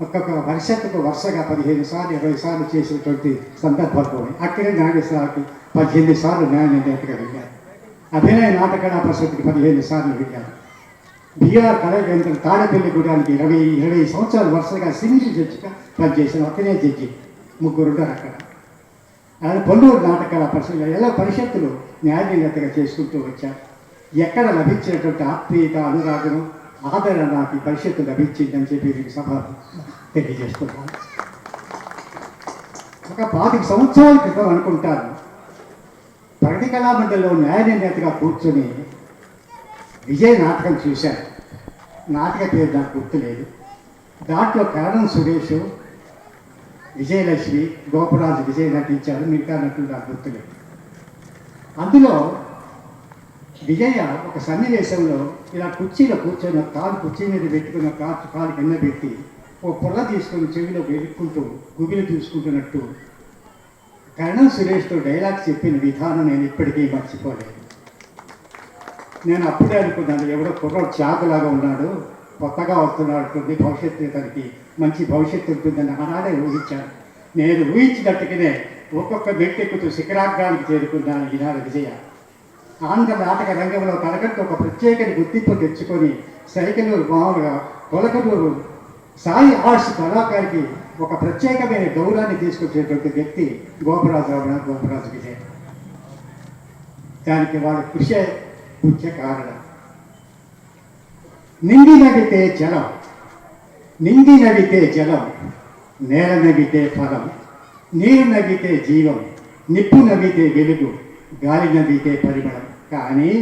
ఒక్కొక్క పరిషత్తుకు వరుసగా 15 సార్లు 20 సార్లు చేసినటువంటి సందర్భాలు అక్కడే నాగేశ్వరరావుకి 18 సార్లు న్యాయనిర్ణేతగా వెళ్ళారు. అభినయ నాటకళా పరిషత్తుకి 15 సార్లు వెళ్ళారు. బీఆర్ కళాకేంద్రం తాడపల్లిగూడానికి 20 సంవత్సరాలు వరుసగా సింగిల్ జడ్జిగా పనిచేసిన ఒక్కనే జడ్జి, 3 ఉంటారు అక్కడ. అలాగే పొన్నూరు నాటకళా పరిషత్ ఎలా పరిషత్తులు న్యాయనిర్ణేతగా చేసుకుంటూ వచ్చారు. ఎక్కడ లభించినటువంటి ఆత్మీయత, అనురాగం, ఆదరణ నాకు ఈ పరిషత్తు లభించిందని చెప్పి మీకు సభ తెలియజేస్తున్నాను. ఒక 25 సంవత్సరాల క్రితం అనుకుంటాను, ప్రగతి కళామండలిలో న్యాయనిర్ణేతగా కూర్చొని విజయ్ నాటకం చూశాను. నాటక పేరు నాకు గుర్తులేదు. దాంట్లో కరణం సురేష్, విజయలక్ష్మి, గోపరాజు విజయ్ నటించారు. మిగతా నటులు నాకు గుర్తులేదు. అందులో విజయ ఒక సన్నివేశంలో ఇలా కుర్చీలో కూర్చొని కాలు కుర్చీ మీద పెట్టుకున్న కాలు కింద పెట్టి ఓ పొల్ల తీసుకొని చెవిలో వెలుక్కుంటూ గుబిలు చూసుకుంటున్నట్టు కరణం సురేష్తో డైలాగ్ చెప్పిన విధానం నేను ఇప్పటికీ మర్చిపోలేదు. నేను అప్పుడే అనుకున్నాను, ఎవడో కుర్రాడు చాకులాగా ఉన్నాడు, కొత్తగా వస్తున్నాడు, భవిష్యత్తు తనకి మంచి భవిష్యత్తు ఉంటుందని ఆనాడే ఊహించాను. నేను ఊహించినట్టుగానే ఒక్కొక్క వ్యక్తి ఎక్కుతూ శిఖరాగ్రానికి చేరుకున్నాను ఈనాడు విజయ. ఆంధ్ర నాటక రంగంలో తనకంటూ ఒక ప్రత్యేక గుర్తింపు తెచ్చుకొని సైకిల్ మామూలుగా కొలకటూరు సాయి ఆర్ట్స్ కళాకారికి ఒక ప్రత్యేకమైన గౌరవాన్ని తీసుకొచ్చేటువంటి వ్యక్తి గోపరాజు రమణ, గోపరాజు విజయ్. దానికి వాళ్ళ కృషి ముఖ్య కారణం. నిండి నడితే జలం, నిండి నడితే జలం, నేల నవ్వితే ఫలం, నీరు నవ్వితే జీవం, నిప్పు నవ్వితే వెలుగు, గాలి నవ్వితే పరిమళం. కానీ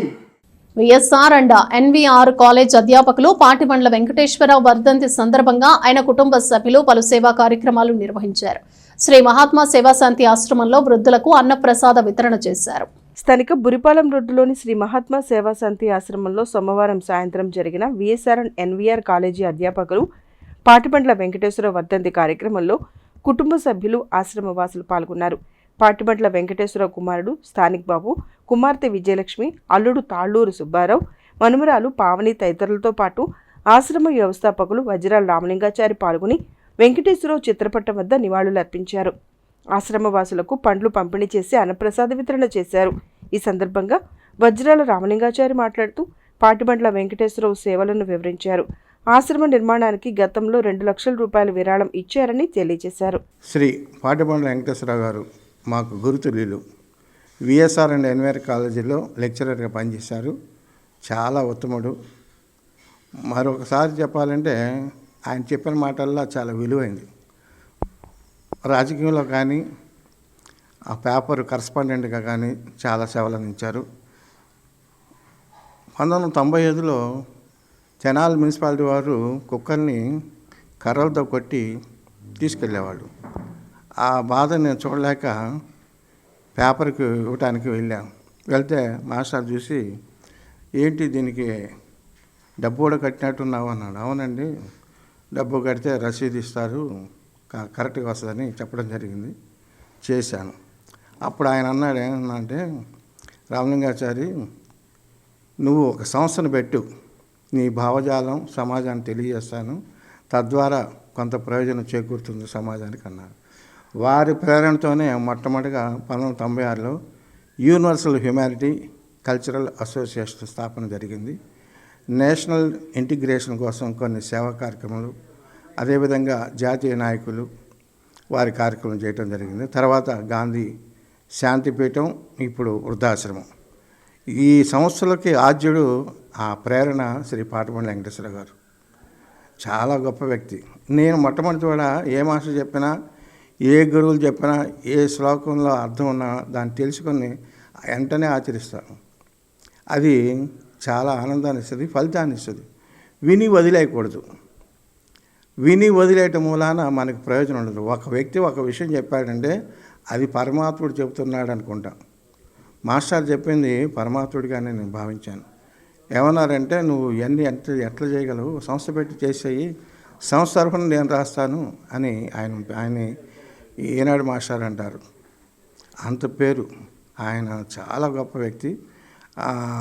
వైఎస్ఆర్ అండ్ ఎన్వీఆర్ కాలేజ్ అధ్యాపకులు పాటిబండ్ల వెంకటేశ్వరరావు వర్ధంతి సందర్భంగా ఆయన కుటుంబ సభ్యులు పలు సేవా కార్యక్రమాలు నిర్వహించారు. శ్రీ మహాత్మా సేవాశాంతి ఆశ్రమంలో వృద్ధులకు అన్నప్రసాద వితరణ చేశారు. స్థానిక బురిపాలెం రోడ్డులోని శ్రీ మహాత్మా సేవాశాంతి ఆశ్రమంలో సోమవారం సాయంత్రం జరిగిన వైఎస్ఆర్ అండ్ ఎన్వీఆర్ కాలేజీ అధ్యాపకులు పాటిబండ్ల వెంకటేశ్వరరావు వర్ధంతి కార్యక్రమంలో కుటుంబ సభ్యులు, ఆశ్రమవాసులు పాల్గొన్నారు. పాటిబండ్ల వెంకటేశ్వరరావు కుమారుడు స్థానిక్ బాబు, కుమార్తె విజయలక్ష్మి, అల్లుడు తాళ్లూరు సుబ్బారావు, మనుమరాలు పావని తదితరులతో పాటు ఆశ్రమ వ్యవస్థాపకులు వజ్రాల రామలింగాచారి పాల్గొని వెంకటేశ్వరరావు చిత్రపటం వద్ద నివాళులర్పించారు. ఆశ్రమవాసులకు పండ్లు పంపిణీ చేసి అన్నప్రసాద వితరణ చేశారు. ఈ సందర్భంగా వజ్రాల రామలింగాచారి మాట్లాడుతూ పాటిబండ్ల వెంకటేశ్వరరావు సేవలను వివరించారు. ఆశ్రమ నిర్మాణానికి గతంలో 2 లక్షల రూపాయల విరాళం ఇచ్చారని తెలియజేశారు. శ్రీ పాటిబండ్ల వెంకటేశ్వరరావు గారు మాకు గురుతుల్యులు. విఎస్ఆర్ అండ్ ఎన్వీఆర్ కాలేజీలో లెక్చరర్గా పనిచేశారు. చాలా ఉత్తముడు. మరొకసారి చెప్పాలంటే ఆయన చెప్పిన మాటల్లో చాలా విలువైంది. రాజకీయంలో కానీ, ఆ పేపర్ కరస్పాండెంట్గా కానీ చాలా సేవలు అందించారు. 1995లో తెనాలి మున్సిపాలిటీ వారు కుక్కల్ని కర్రలతో కొట్టి తీసుకెళ్ళేవాళ్ళు. ఆ బాధ నేను చూడలేక పేపర్కి ఇవ్వటానికి వెళ్తే మాస్టర్ చూసి, ఏంటి దీనికి డబ్బు కూడా కట్టినట్టున్నావు అన్నాడు. అవునండి, డబ్బు కడితే రసీదు ఇస్తారు, కరెక్ట్గా వస్తుందని చెప్పడం జరిగింది. చేశాను. అప్పుడు ఆయన అన్నాడు, ఏమన్నంటే, రామలింగాచారి నువ్వు ఒక సంస్థను పెట్టు, నీ భావజాలం సమాజాన్ని తెలియజేస్తాను, తద్వారా కొంత ప్రయోజనం చేకూరుతుంది సమాజానికి అన్నారు. వారి ప్రేరణతోనే మొట్టమొదటిగా 1996లో యూనివర్సల్ హ్యుమానిటీ కల్చరల్ అసోసియేషన్ స్థాపన జరిగింది. నేషనల్ ఇంటిగ్రేషన్ కోసం కొన్ని సేవా కార్యక్రమాలు, అదేవిధంగా జాతీయ నాయకులు వారి కార్యక్రమం చేయటం జరిగింది. తర్వాత గాంధీ శాంతిపీఠం, ఇప్పుడు వృద్ధాశ్రమం. ఈ సంస్థలకి ఆద్యుడు, ఆ ప్రేరణ శ్రీ పాటబండ్ల వెంకటేశ్వర గారు. చాలా గొప్ప వ్యక్తి. నేను మొట్టమొదటి కూడా ఏ మాస్టర్ చెప్పినా, ఏ గురువులు చెప్పినా, ఏ శ్లోకంలో అర్థం ఉన్నా దాన్ని తెలుసుకొని వెంటనే ఆచరిస్తాను. అది చాలా ఆనందాన్ని ఇస్తుంది, ఫలితాన్ని ఇస్తుంది. విని వదిలేయకూడదు. విని వదిలేయటం మూలాన మనకు ప్రయోజనం ఉండదు. ఒక వ్యక్తి ఒక విషయం చెప్పాడంటే అది పరమాత్ముడు చెబుతున్నాడు అనుకుంటా. మాస్టర్ చెప్పింది పరమాత్ముడిగానే నేను భావించాను. ఏమన్నారంటే, నువ్వు ఇవన్నీ ఎట్లా చేయగలవు, సంస్థ పెట్టి చేసేయి, సంస్థ తరఫున నేను రాస్తాను అని ఆయన ఈనాడు మాస్టర్ అంటారు. అంత పేరు. ఆయన చాలా గొప్ప వ్యక్తి.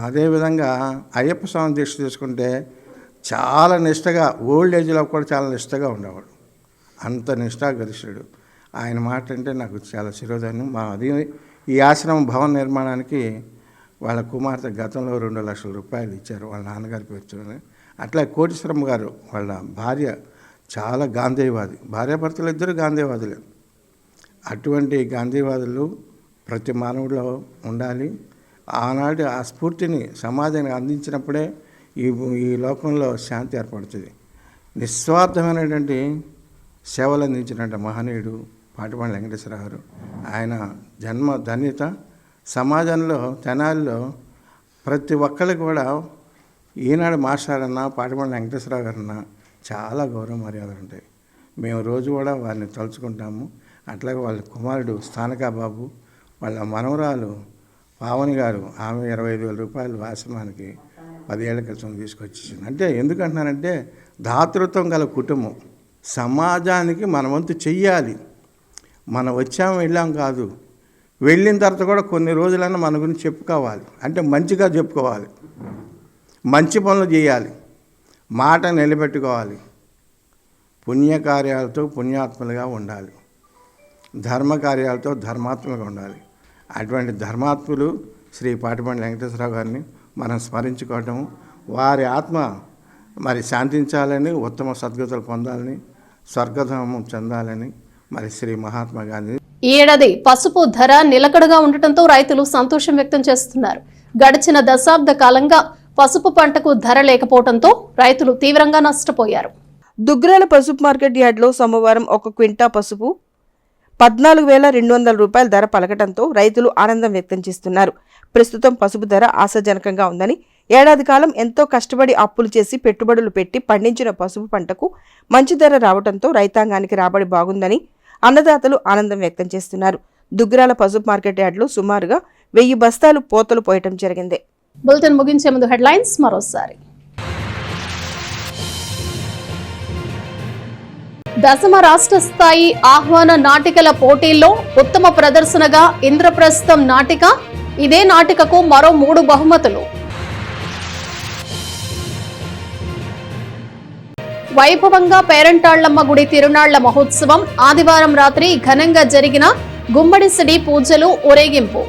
అదేవిధంగా అయ్యప్ప స్వామి దీక్ష తీసుకుంటే చాలా నిష్టగా, ఓల్డ్ ఏజ్లో కూడా చాలా నిష్టగా ఉండేవాడు. అంత నిష్ఠాగరిష్ఠుడు. ఆయన మాట అంటే నాకు చాలా శిరోధాన్యం. ఈ ఆశ్రమం భవన నిర్మాణానికి వాళ్ళ కుమార్తె గతంలో 2 లక్షల రూపాయలు ఇచ్చారు, వాళ్ళ నాన్నగారి పేరుతోనే. అట్లా కోటీశ్వరమ్మ గారు వాళ్ళ భార్య చాలా గాంధీవాది. భార్యాభర్తలు ఇద్దరు గాంధీవాదులే. అటువంటి గాంధీవాదులు ప్రతి మానవుడిలో ఉండాలి. ఆనాటి ఆ స్ఫూర్తిని సమాజానికి అందించినప్పుడే ఈ లోకంలో శాంతి ఏర్పడుతుంది. నిస్వార్థమైనటువంటి సేవలు అందించినటువంటి మహనీయుడు పాటబండ్ల వెంకటేశ్వర గారు. ఆయన జన్మ ధన్యత. సమాజంలో తెనాలిలో ప్రతి ఒక్కరికి కూడా ఈనాడు మాస్టర్ అన్న, పాటబండ్ల వెంకటేశ్వర గారన్నా చాలా గౌరవ మర్యాదలు ఉంటాయి. మేము రోజు కూడా వారిని తలుచుకుంటాము. అట్లాగే వాళ్ళ కుమారుడు స్థానికా బాబు, వాళ్ళ మనవరాలు పావని గారు, ఆమె 25,000 రూపాయలు ఆశ్రమానికి 10 ఏళ్ల క్రితం తీసుకొచ్చేసింది. అంటే ఎందుకంటున్నానంటే, దాతృత్వం గల కుటుంబం. సమాజానికి మన వంతు చెయ్యాలి. మనం వచ్చాము వెళ్ళాం కాదు, వెళ్ళిన తర్వాత కూడా కొన్ని రోజులన్నా మన గురించి చెప్పుకోవాలి. అంటే మంచిగా చెప్పుకోవాలి, మంచి పనులు చేయాలి, మాట నిలబెట్టుకోవాలి, పుణ్యకార్యాలతో పుణ్యాత్మలుగా ఉండాలి, ధర్మకార్యాలతో ధర్మాత్మలుగా ఉండాలి. అటువంటి ధర్మాత్ములు శ్రీ పాటబండ్ల వెంకటేశ్వరరావు గారిని మనం స్మరించుకోవటం, వారి ఆత్మ మరి శాంతించాలని, ఉత్తమ సద్గతులు పొందాలని, స్వర్గధామం చెందాలని మరి శ్రీ మహాత్మా గాంధీ. ఈ ఏడాది పసుపు ధర నిలకడగా ఉండటంతో రైతులు సంతోషం వ్యక్తం చేస్తున్నారు. గడిచిన దశాబ్ద కాలంగా పసుపు పంటకు ధర లేకపోవడంతో రైతులు తీవ్రంగా నష్టపోయారు. దుగ్రాల పసుపు మార్కెట్ యార్డ్లో సోమవారం 1 క్వింటా పసుపు 14,200 రూపాయల ధర పలకటంతో రైతులు ఆనందం వ్యక్తం చేస్తున్నారు. ప్రస్తుతం పసుపు ధర ఆశాజనకంగా ఉందని, ఏడాది కాలం ఎంతో కష్టపడి అప్పులు చేసి పెట్టుబడులు పెట్టి పండించిన పసుపు పంటకు మంచి ధర రావడంతో రైతాంగానికి రాబడి బాగుందని అన్నదాతలు ఆనందం వ్యక్తం చేస్తున్నారు. దుగ్రాల పసుపు మార్కెట్ యార్డ్లో సుమారుగా 1000 బస్తాలు పోతలు పోయటం జరిగింది. బులెటిన్ ముగించే ముందు హెడ్లైన్స్ మరోసారి. దశమ రాష్ట్ర స్థాయి ఆహ్వాన నాటికల పోటీల్లో ఉత్తమ ప్రదర్శనగా ఇంద్రప్రస్థం నాటిక. ఇదే నాటికకు మరో 3 బహుమతులు. వైభవంగా పేరంటాళ్లమ్మ గుడి తిరునాళ్ల మహోత్సవం. ఆదివారం రాత్రి ఘనంగా జరిగిన గుమ్మడిసిడి పూజలు, ఊరేగింపు.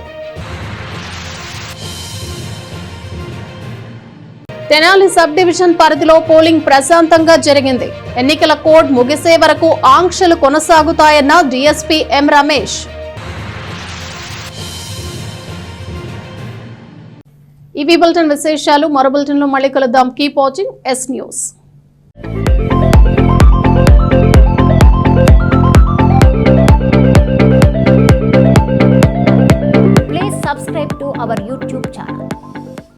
తెనాలి సబ్ డివిజన్ పరిధిలో పోలింగ్ ప్రశాంతంగా జరిగింది. ఎన్నికల కోడ్ ముగిసే వరకు ఆంక్షలు కొనసాగుతాయన్న డీఎస్పీ ఎం రమేష్. ఇవి బులెటిన్ విశేషాలు. మరో బులెటిన్లో మళ్ళీ కలుద్దాం. Keep watching yes news.